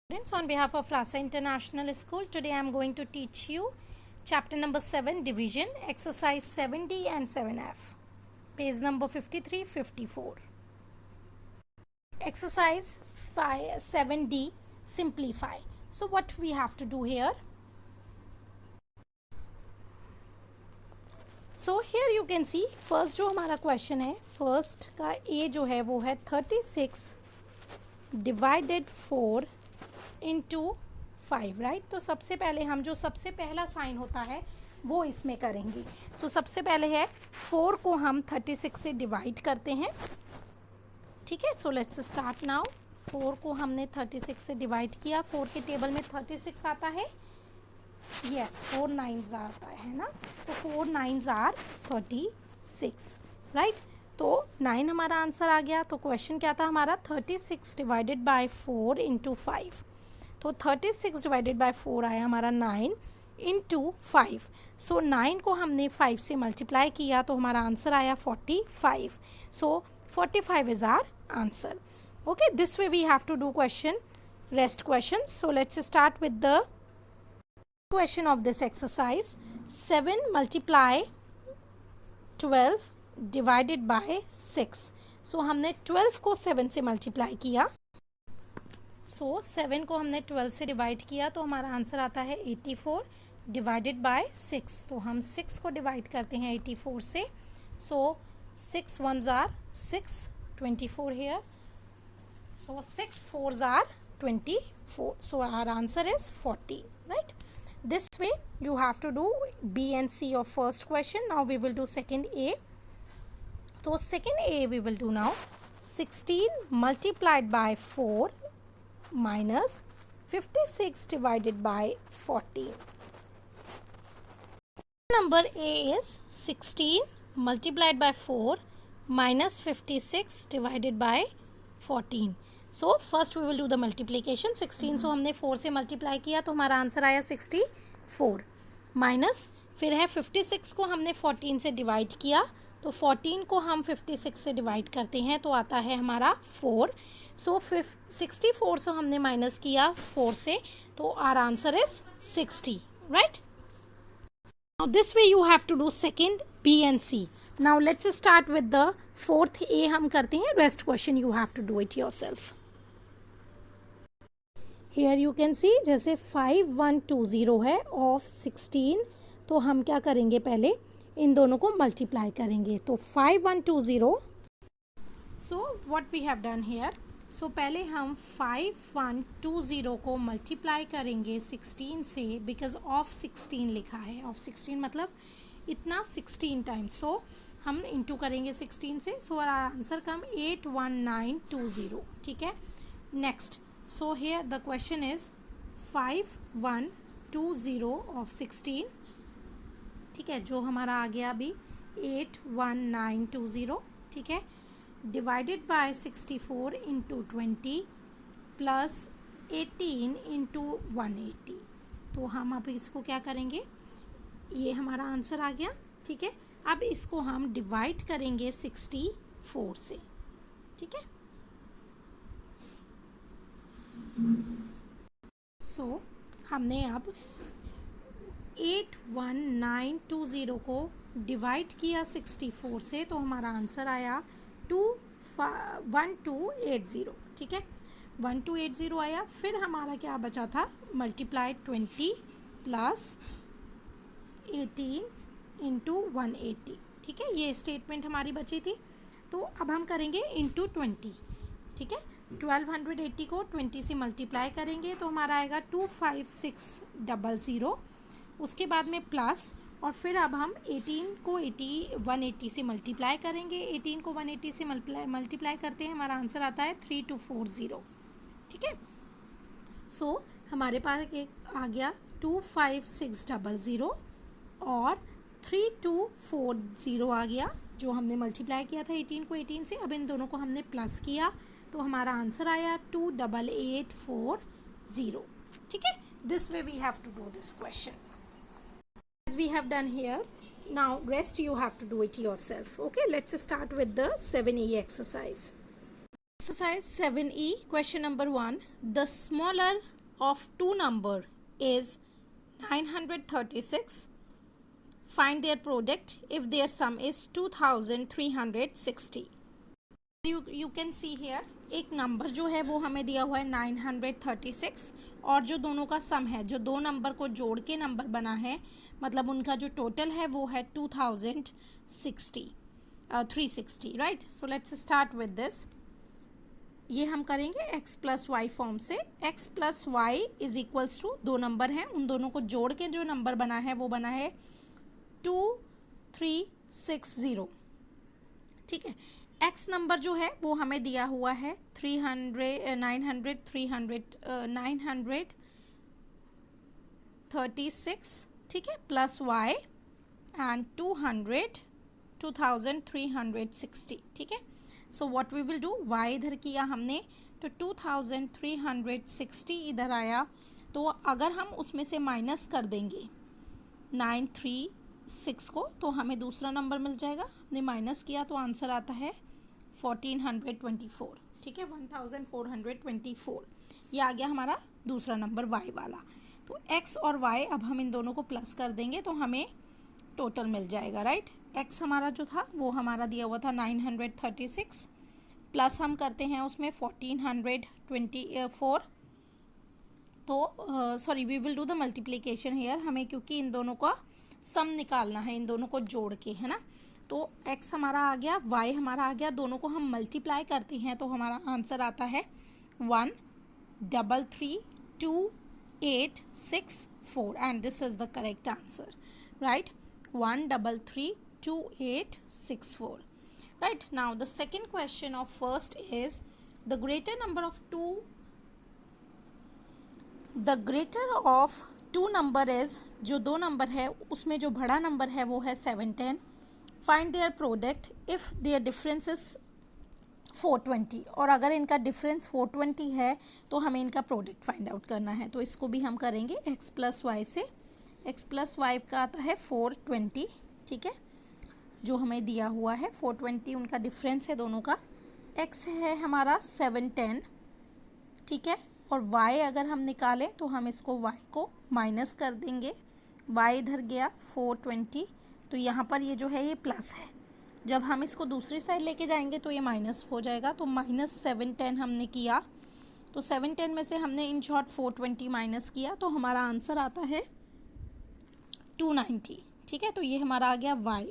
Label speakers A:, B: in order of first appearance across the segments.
A: Students, on behalf of Rasa International School, today I am going to teach you chapter number 7, division, exercise 7D and 7F, page number 53-54. Exercise 7D, simplify. So what we have to do here? So here you can see, first जो हमारा question है, first का A जो है वो है 36 divided 4 into 5, right. तो सबसे पहले हम जो सबसे पहला साइन होता है वो इसमें करेंगे। सो सबसे पहले है 4 को हम 36 से डिवाइड करते हैं, ठीक है। सो लेट्स स्टार्ट नाउ। 4 को हमने 36 से डिवाइड किया, 4 के टेबल में 36 आता है, यस 4 9s आता है ना, तो 4 9s आर 36, राइट। तो 9 हमारा आंसर आ गया। तो क्वेश्चन क्या था हमारा, 36 डिवाइडेड बाय 4 इंटू 5। तो 36 डिवाइडेड बाय 4 आया हमारा 9 इंटू 5। सो 9 को हमने 5 से मल्टीप्लाई किया तो हमारा आंसर आया 45। So 45 is our answer. Okay, this way we have to do question, rest question. So let's start with the question of this exercise. 7 multiply 12 divided by 6। So हमने 12 को 7 से मल्टीप्लाई किया, सो 7 को हमने 12 से डिवाइड किया तो हमारा आंसर आता है 84 डिवाइडेड बाय 6। तो हम 6 को डिवाइड करते हैं 84 से, so 6 1s are 6, 24 here, so 6 4s are 24, so our answer is 40, right. This way you have to do B and C of first question. Now we will do second A. So second A we will do now. 16 multiplied by 4 minus 56 divided by 14. Number A is 16 multiplied by 4 minus 56 divided by 14. So first we will do the multiplication. 16 so हमने 4 से multiply किया तो हमारा answer आया 64, minus फिर है 56 को हमने 14 से डिवाइड किया तो 14 को हम 56 से डिवाइड करते हैं तो आता है हमारा 4। सो 64 से हमने माइनस किया 4 से तो our answer is 60, right. Now this way you have to do second B and C. Now let's start with the fourth A हम करते हैं, rest question you have to do it yourself. Here you can see जैसे 5120 है of 16, तो हम क्या करेंगे, पहले इन दोनों को मल्टीप्लाई करेंगे। तो 5120, so what we have done here, so पहले हम 5120 को मल्टीप्लाई करेंगे 16 से, बिकॉज ऑफ 16 लिखा है, ऑफ 16 मतलब इतना 16 टाइम्स, सो हम इंटू करेंगे 16 से, सो आवर आंसर कम 81920, ठीक है। Next, so here the question is 5120 of 16, ठीक है, जो हमारा आ गया अभी 81920, ठीक है, divided by 64 into 20 plus 18 into 180। तो हम अब इसको क्या करेंगे, ये हमारा आंसर आ गया, ठीक है। अब इसको हम डिवाइड करेंगे 64 से, ठीक है। सो हमने अब 81920 को डिवाइड किया 64 से तो हमारा आंसर आया 1280, ठीक है, 1280 आया। फिर हमारा क्या बचा था, मल्टीप्लाई 20 प्लस 18 इंटू 180, ठीक है, ये स्टेटमेंट हमारी बची थी। तो अब हम करेंगे इंटू 20, ठीक है। 1280 को 20 से मल्टीप्लाई करेंगे तो हमारा आएगा 25600, उसके बाद में प्लस, और फिर अब हम 18 को 180 से मल्टीप्लाई करेंगे। 18 को 180 से मल्टीप्लाई करते हैं, हमारा आंसर आता है 3240, ठीक है। सो हमारे पास एक आ गया 25600 और 3240 आ गया, जो हमने मल्टीप्लाई किया था 18 को 18 से। अब इन दोनों को हमने प्लस किया तो हमारा आंसर आया 28840, ठीक है। This way we have to do this question as we have done here. Now rest you have to do it yourself. Okay, let's start with the 7E exercise. Exercise 7E, question number 1. The smaller of two number is 936. Find their product if their sum is 2360. You can see here एक number जो है वो हमें दिया हुआ है 936 और जो दोनों का सम है, जो दो नंबर को जोड़ के नंबर बना है, मतलब उनका जो टोटल है वो है 360, right. So let's start with this. ये हम करेंगे x प्लस वाई फॉर्म से. x plus y is equals to, दो नंबर हैं, उन दोनों को जोड़ के जो नंबर बना है वो बना है 2360. ठीक है. x नंबर जो है वो हमें दिया हुआ है 936, ठीक है, प्लस y एंड 2360. ठीक है. So what we will do, y इधर किया हमने तो 2360 इधर आया. तो अगर हम उसमें से माइनस कर देंगे 936 को तो हमें दूसरा नंबर मिल जाएगा. हमने माइनस किया तो आंसर आता है 1424. ठीक है, 1424. ये आ गया हमारा दूसरा नंबर y वाला. तो x और y अब हम इन दोनों को प्लस कर देंगे तो हमें टोटल मिल जाएगा, राइट. x हमारा जो था वो हमारा दिया हुआ था 936, प्लस हम करते हैं उसमें 1424. तो sorry, we will do the multiplication here. हमें क्योंकि इन दोनों का सम निकालना है, इन दोनों को जोड़ के, है ना. तो x हमारा आ गया, y हमारा आ गया, दोनों को हम मल्टीप्लाई करते हैं तो हमारा आंसर आता है 1332864 and this is the correct answer, right. 1332864. Right. Now the second question of first is the greater of two number is, जो दो नंबर है उसमें जो बड़ा नंबर है वो है 710. Find their product if their difference is 420. और अगर इनका डिफरेंस 420 है तो हमें इनका प्रोडक्ट फाइंड आउट करना है. तो इसको भी हम करेंगे x प्लस वाई से. x प्लस वाई का आता है 420. ठीक है, जो हमें दिया हुआ है 420 उनका डिफरेंस है दोनों का. x है हमारा 710. ठीक है, और y अगर हम निकालें तो हम इसको y को माइनस कर देंगे. y इधर गया 420, तो यहाँ पर ये जो है ये प्लस है. जब हम इसको दूसरी साइड लेके जाएंगे तो ये माइनस हो जाएगा. तो -710 हमने किया, तो 710 में से हमने इन शॉर्ट 420 माइनस किया तो हमारा आंसर आता है 290. ठीक है, तो ये हमारा आ गया y.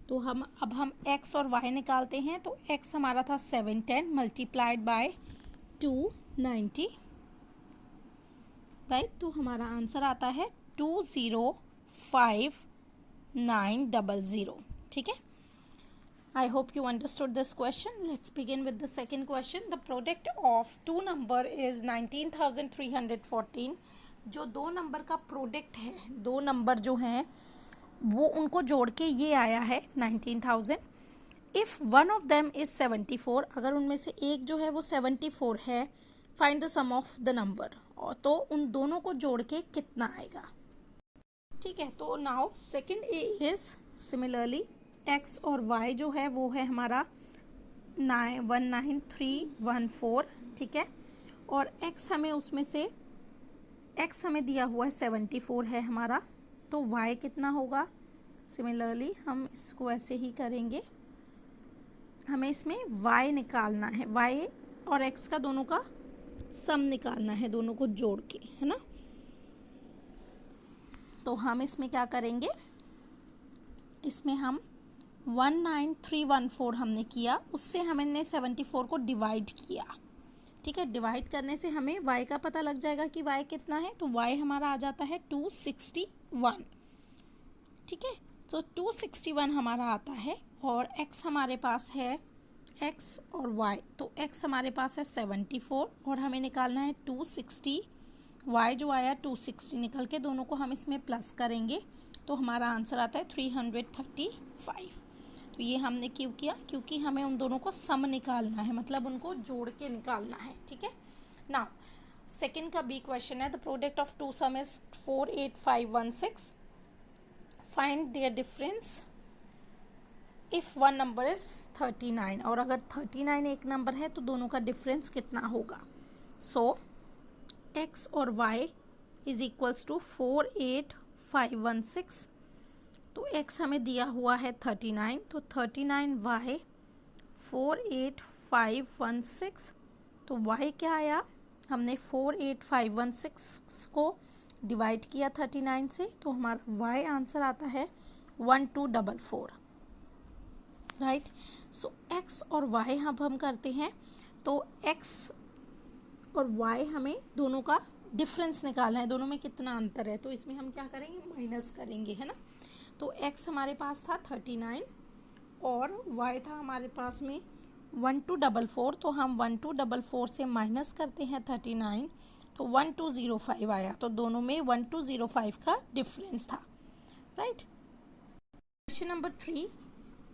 A: तो अब हम x और y निकालते हैं. तो x हमारा था 710 मल्टीप्लाइड बाय 290, राइट. तो हमारा आंसर आता है 205900. ठीक है. I hope you understood this question. Let's begin with the second question. The product of two number is 19,314. जो दो नंबर का प्रोडक्ट है, दो नंबर जो हैं वो उनको जोड़ के ये आया है 19,000. If one of them is 74, अगर उनमें से एक जो है वो 74 है, find the sum of the number. और तो उन दोनों को जोड़ के कितना आएगा. ठीक है, तो now second A is similarly x और y जो है वो है हमारा 19314. ठीक है, और x हमें उसमें से x हमें दिया हुआ है 74 है हमारा. तो y कितना होगा. सिमिलरली हम इसको ऐसे ही करेंगे. हमें इसमें y निकालना है, y और x का दोनों का सम निकालना है, दोनों को जोड़ के, है ना. तो हम इसमें क्या करेंगे, इसमें हम 19314 हमने किया, उससे हमने 74 को डिवाइड किया. ठीक है, डिवाइड करने से हमें y का पता लग जाएगा कि y कितना है. तो y हमारा आ जाता है 261. ठीक है, तो 261 हमारा आता है. और x हमारे पास है, x और y, तो x हमारे पास है 74 और हमें निकालना है 260. y जो आया 260 निकल के दोनों को हम इसमें प्लस करेंगे तो हमारा आंसर आता है 335. तो ये हमने क्यों किया, क्योंकि हमें उन दोनों को सम निकालना है, मतलब उनको जोड़ के निकालना है. ठीक है. नाउ सेकंड का बी क्वेश्चन है, the product of two sum is 48516. Find their difference if one number is 39. और अगर 39 एक नंबर है तो दोनों का डिफरेंस कितना होगा. सो x और y इज इक्वल्स टू 48516। तो x हमें दिया हुआ है 39, तो 39y 48516, तो y क्या आया, हमने 48516 को डिवाइड किया 39 से, तो हमारा y आंसर आता है 1244, राइट। सो x और y अब हम करते हैं, तो x और y हमें दोनों का डिफरेंस निकालना है, दोनों में कितना अंतर है, तो इसमें हम क्या करेंगे, माइनस करेंगे, है ना। तो x हमारे पास था 39 और y था हमारे पास में 1244, तो हम 1244 से माइनस करते हैं 39, तो 1205 आया, तो दोनों में 1205 का डिफरेंस था, right. Question number 3,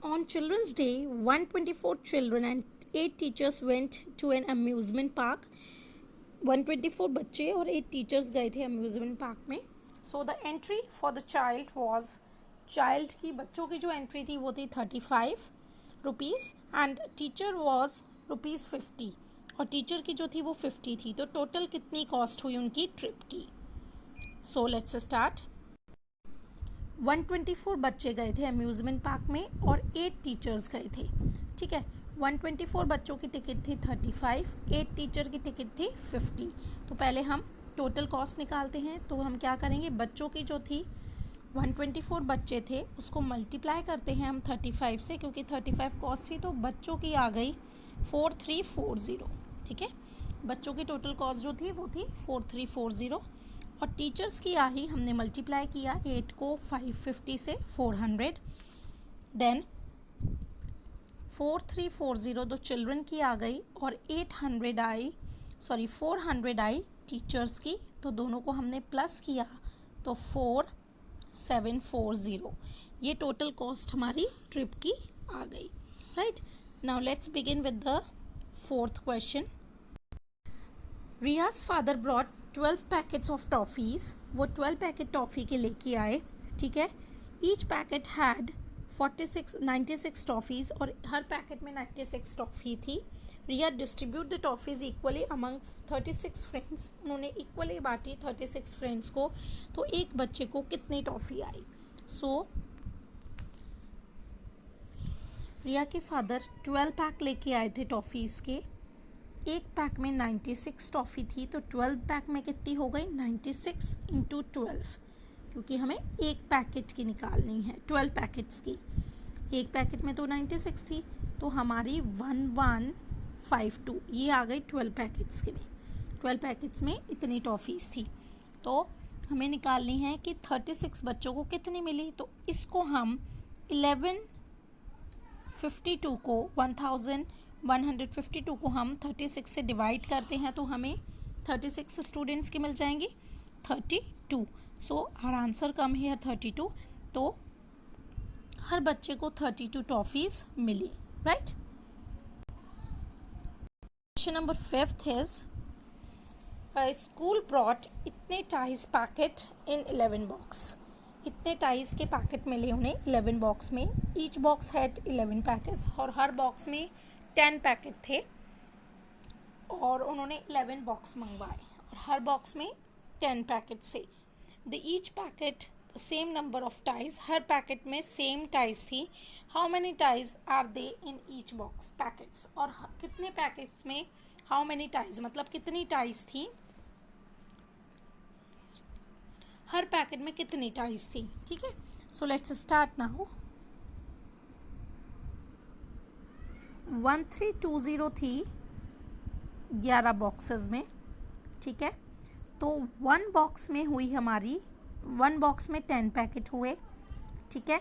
A: on children's day 124 children and 8 teachers went to an amusement park. 124 बच्चे और 8 टीचर्स गए थे अम्यूजमेंट पार्क में। So the entry for the child was, child की, बच्चों की जो एंट्री थी वो थी 35 रुपीज़ एंड टीचर वॉज ₹50, और टीचर की जो थी वो 50 थी। तो टोटल कितनी कॉस्ट हुई उनकी ट्रिप की। सो लेट्स स्टार्ट। 124 बच्चे गए थे अम्यूजमेंट पार्क में और 8 टीचर्स गए थे, ठीक है। 124 बच्चों की टिकट थी 35, 8 टीचर की टिकट थी 50। तो पहले हम टोटल कॉस्ट निकालते हैं। तो हम क्या करेंगे, बच्चों की जो थी 124 बच्चे थे उसको मल्टीप्लाई करते हैं हम 35 से, क्योंकि 35 कॉस्ट थी, तो बच्चों की आ गई 4340, ठीक है। बच्चों की टोटल कॉस्ट जो थी वो थी 4340, और टीचर्स की आई, हमने मल्टीप्लाई किया 8 को 550 से 400, देन 4340 दो चिल्ड्रन की आ गई और 400 आई टीचर्स की, तो दोनों को हमने प्लस किया तो 4740, ये टोटल कॉस्ट हमारी ट्रिप की आ गई, right. Now let's begin with the fourth question. Riyaz father brought 12 packets of toffees, वो 12 पैकेट टॉफ़ी के लेके आए, ठीक है। ईच पैकेट हैड 96 टॉफ़ीज़, और हर पैकेट में 96 टॉफ़ी थी। Riya distribute the toffees equally among 36 friends, उन्होंने इक्वली बांटी 36 फ्रेंड्स को, तो एक बच्चे को कितनी टॉफ़ी आई। सो रिया के फादर 12 पैक लेके आए थे टॉफ़ीज़ के, एक पैक में 96 टॉफ़ी थी, तो 12 पैक में कितनी हो गई, 96 इंटू 12, क्योंकि हमें एक पैकेट की निकालनी है, 12 पैकेट्स की, एक पैकेट में तो 96 थी, तो हमारी 1152 ये आ गई 12 पैकेट्स के में। 12 पैकेट्स में इतनी टॉफ़ीज़ थी, तो हमें निकालनी है कि 36 बच्चों को कितनी मिली। तो इसको हम 1152 को 1152 को हम 36 से डिवाइड करते हैं, तो हमें 36 स्टूडेंट्स की मिल जाएंगी 32। सो आवर आंसर कम है 32, तो हर बच्चे को 32 टॉफ़ीज़ मिली, right. Question number 5 is school brought इतने टाइज पैकेट इन 11 बॉक्स, इतने टाइज के पैकेट मिले उन्हें 11 बॉक्स में। ईच बॉक्स हैड 11 पैकेट्स, और हर बॉक्स में 10 पैकेट थे, और उन्होंने 11 बॉक्स मंगवाए, और हर बॉक्स में 10 पैकेट से। The each packet the same number of ties, हर पैकेट में सेम टाइज थी। How many ties are they in each box packets, और कितने पैकेट्स में हाउ मैनी टाइज मतलब कितनी टाइज थी, हर पैकेट में कितनी टाइज थी, ठीक है। सो लेट्स स्टार्ट नाउ। 1320 थी 11 बॉक्सेस में, ठीक है। तो 1 बॉक्स में हुई हमारी, 1 बॉक्स में 10 पैकेट हुए, ठीक है।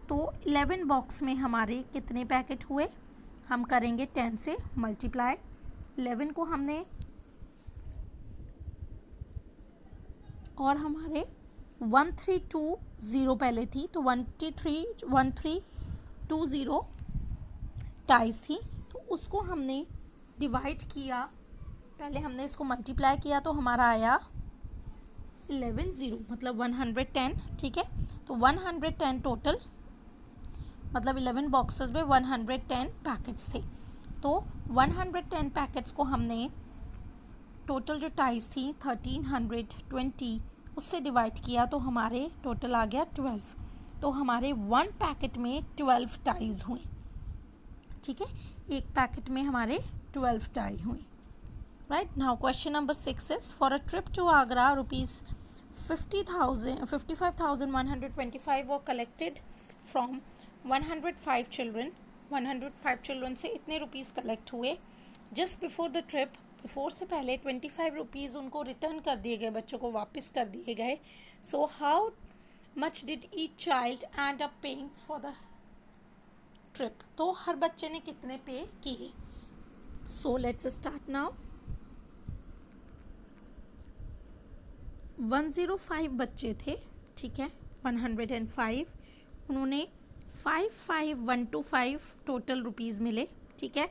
A: तो 11 बॉक्स में हमारे कितने पैकेट हुए, हम करेंगे 10 से मल्टीप्लाई। 11 को हमने, और हमारे 1320 पहले थी, तो 1320 टाइज थी, तो उसको हमने डिवाइड किया, पहले हमने इसको मल्टीप्लाई किया, तो हमारा आया 11 मतलब 110, ठीक है। तो 110 टोटल, मतलब 11 बॉक्सेस में 110 पैकेट्स थे, तो 110 पैकेट्स को हमने टोटल जो टाइज थी 1320 उससे डिवाइड किया तो हमारे टोटल आ गया 12। तो हमारे 1 पैकेट में 12 टाइज हुए। ठीक है, एक पैकेट में हमारे 12 टाई हुई। Right now question number 6 is for a trip to Agra rupees 55,125 were collected from 105 children. 105 children से इतने रुपीज़ कलेक्ट हुए। Just before the trip, before से पहले 25 रुपीज़ उनको रिटर्न कर दिए गए, बच्चों को वापस कर दिए गए। So how much did each child and up paying for the trip? तो हर बच्चे ने कितने पे किए? सो लेट्स स्टार्ट नाउ। 105 बच्चे थे, ठीक है, 105, उन्होंने 55,125 टोटल रुपीज़ मिले। ठीक है,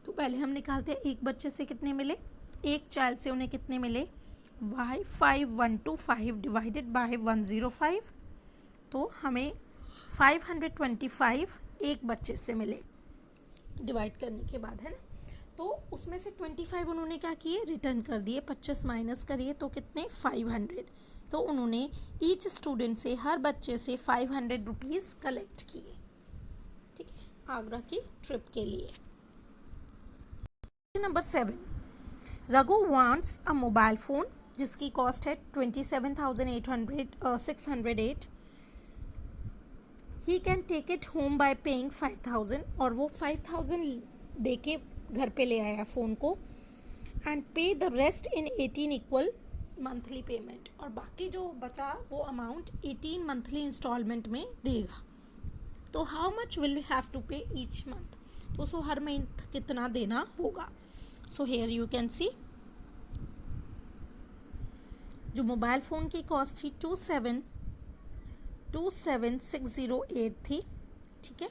A: तो पहले हम निकालते हैं एक बच्चे से कितने मिले, एक चाइल्ड से उन्हें कितने मिले, 55,125 डिवाइडेड बाय 105, तो हमें 525 एक बच्चे से मिले डिवाइड करने के बाद, है ना। तो उसमें से 25 उन्होंने क्या किए, रिटर्न कर दिए। 25 माइनस करिए तो कितने, 500। तो उन्होंने ईच स्टूडेंट से, हर बच्चे से 500 रुपीज़ कलेक्ट किए। ठीक है, आगरा की ट्रिप के लिए। Number 7, Raghu wants a mobile phone जिसकी कॉस्ट है 27,608। He can take it home by paying 5,000, और वो 5,000 दे के घर पे ले आया फ़ोन को, एंड पे the rest in 18 equal monthly payment, और बाकी जो बचा वो अमाउंट 18 मंथली इंस्टॉलमेंट में देगा। तो how much will we have to pay each month? तो सो हर मंथ कितना देना होगा। So here you can see, जो मोबाइल फ़ोन की कॉस्ट थी 27,608 थी। ठीक है,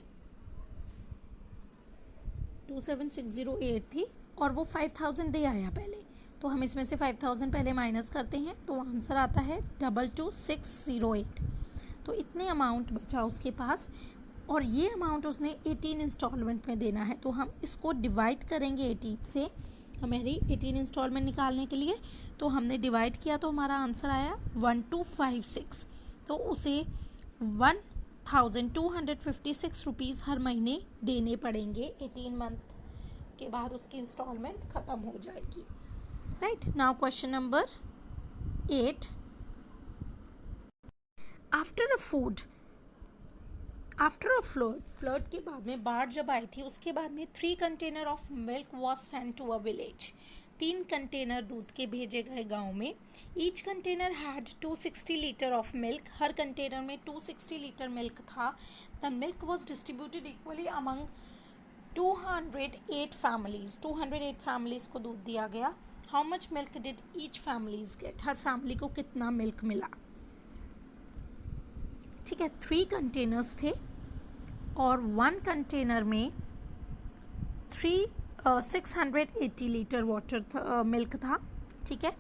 A: 27,608 थी, और वो 5,000 दे आया पहले। तो हम इसमें से 5,000 पहले माइनस करते हैं तो आंसर आता है 22,608। तो इतने अमाउंट बचा उसके पास, और ये अमाउंट उसने 18 इंस्टॉलमेंट में देना है। तो हम इसको डिवाइड करेंगे 18 से, हमारी 18 इंस्टॉलमेंट निकालने के लिए। तो हमने डिवाइड किया तो हमारा आंसर आया 1256। तो उसे 1,256 रुपीज़ हर महीने देने पड़ेंगे। 18 मंथ के बाद उसकी इंस्टॉलमेंट ख़त्म हो जाएगी। Right now question number 8, after a flood के बाद में, बाढ़ जब आई थी उसके बाद में 3 container of milk was sent to a village. 3 container दूध के भेजे गए गांव में। Each container had 260 litre of milk, हर कंटेनर में 260 लीटर मिल्क था। The milk was distributed equally among 208 families. 208 families को दूध दिया गया। How much milk did each families get? हर फैमिली को कितना मिल्क मिला? ठीक है, 3 कंटेनर्स थे, और 1 कंटेनर में 680 लीटर वाटर था, मिल्क था। ठीक है,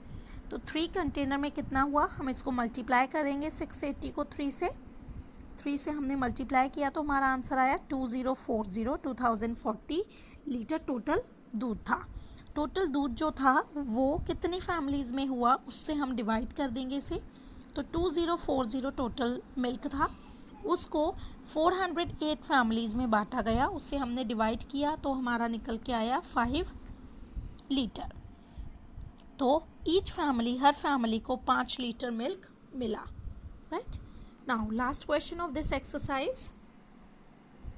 A: तो 3 कंटेनर में कितना हुआ, हम इसको मल्टीप्लाई करेंगे। 680 को 3 से हमने मल्टीप्लाई किया तो हमारा आंसर आया 2040 लीटर टोटल दूध था। टोटल दूध जो था वो कितनी फैमिलीज़ में हुआ उससे हम डिवाइड कर देंगे इसे। तो 2040 टोटल मिल्क था, उसको 408 फैमिलीज़ में बांटा गया, उससे हमने डिवाइड किया तो हमारा निकल के आया 5 लीटर। तो ईच फैमिली, हर फैमिली को 5 लीटर मिल्क मिला। Right now last question of this exercise,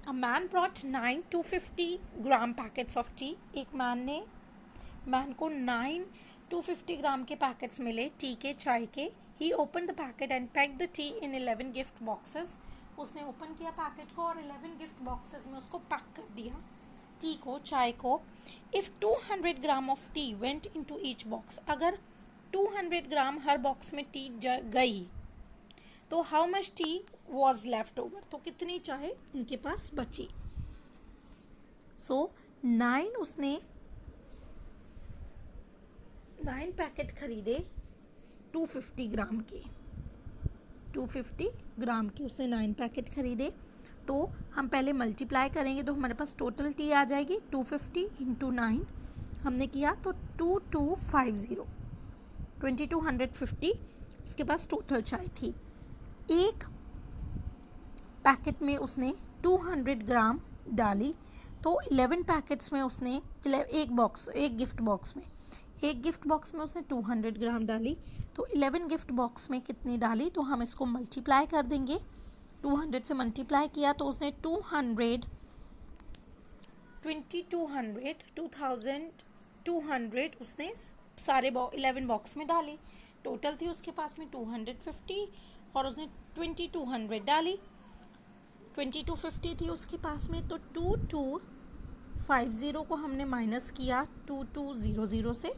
A: a man brought 9 250 gram packets of T. एक मैन को 9 250 ग्राम के पैकेट्स मिले टी के, चाय के। He open the packet and pack the tea in 11 gift boxes. उसने ओपन किया पैकेट को और 11 गिफ्ट बॉक्सेस में उसको पैक कर दिया टी को, चाय को। If 200 gram of T went into each box, अगर 200 ग्राम हर बॉक्स में टी गई तो how much T was left over? तो कितनी चाय उनके पास बची? सो 9 पैकेट खरीदे 250 ग्राम के। 250 ग्राम के उसने 9 पैकेट खरीदे। तो हम पहले मल्टीप्लाई करेंगे तो हमारे पास टोटल टी आ जाएगी 250 इंटू 9, हमने किया तो 2250 2250 उसके पास टोटल चाय थी। एक पैकेट में उसने 200 ग्राम डाली, तो 11 पैकेट्स में उसने एक गिफ्ट बॉक्स में उसने 200 ग्राम डाली, तो 11 गिफ्ट बॉक्स में कितनी डाली, तो हम इसको मल्टीप्लाई कर देंगे। 200 से मल्टीप्लाई किया तो उसने 2200 उसने सारे 11 बॉक्स में डाली। टोटल थी उसके पास में 250 और उसने 2200 डाली। 2250 थी उसके पास में, तो 2250 को हमने माइनस किया 2200 से।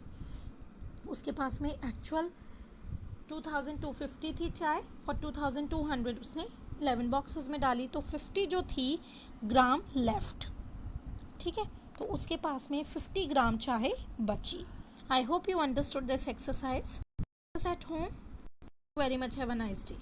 A: उसके पास में एक्चुअल 2250 थी चाय और 2200 उसने 11 बॉक्सेस में डाली, तो 50 जो थी ग्राम लेफ्ट। ठीक है, तो उसके पास में 50 ग्राम चाय बची। I hope you understood this exercise at home. Very much, have a nice day.